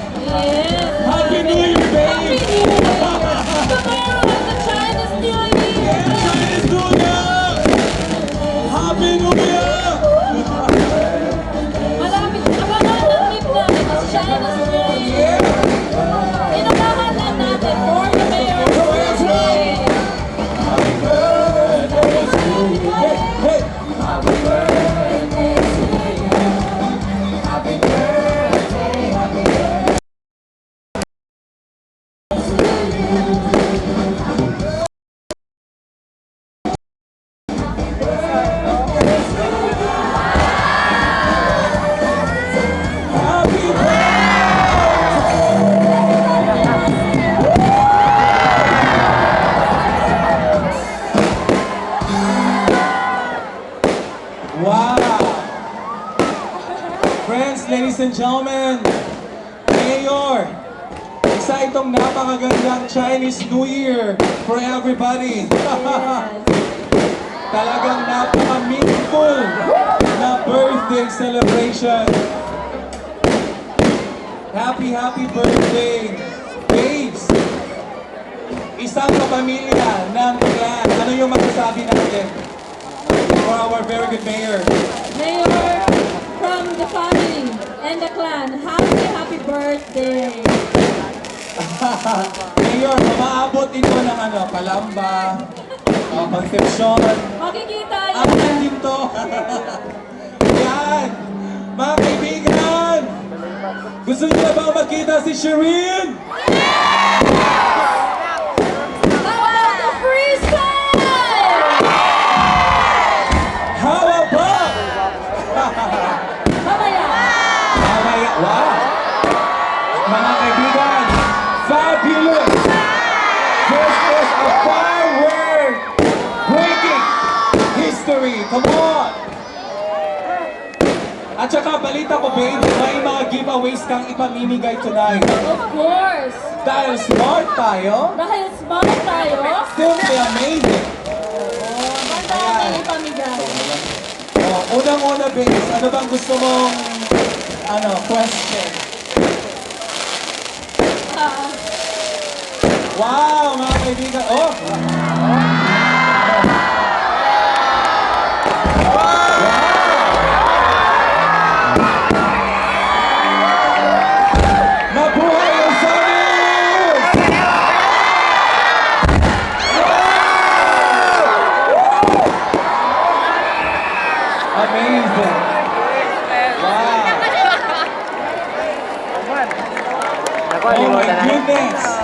Happy New Year, babe! Tomorrow is the Chinese New Year! Chinese New Year! Happy New Year! Malapit, abangan ng midnight, it's Chinese New Year! Inunahan lang natin for the mayor's birthday! Hey! Wow! Friends, ladies and gentlemen, Mayor, isa itong napakagandang Chinese New Year for everybody. Talagang napaka-meaningful na birthday celebration. Happy birthday, babes! Isang kapamilya ng clan. Ano yung masasabi natin for our very good mayor? Mayor, from the family and the clan, happy birthday! Mayor, maabot ito ng Palamba, Concepcion, Makikita ang yan! dito. Yan! Mga kaibigan! Gusto niyo na bang makita si Shireen? How about the freestyle? How about? Mamaya! Mamaya, wow! Mga kaibigan, fabulous! This is a firework breaking history. Come on! At saka balita ko, babe, may mga giveaways kang ipamimigay tonight. Of course! Dahil smart tayo, Dahil smart tayo, simply amazing. banda natin ipamigay. Unang-una, babe, ano bang gusto mong question? Ah, Wow, mga kaibigan. Oh! Mabuhay ang Sonis! Amazing! Wow! Oh my goodness!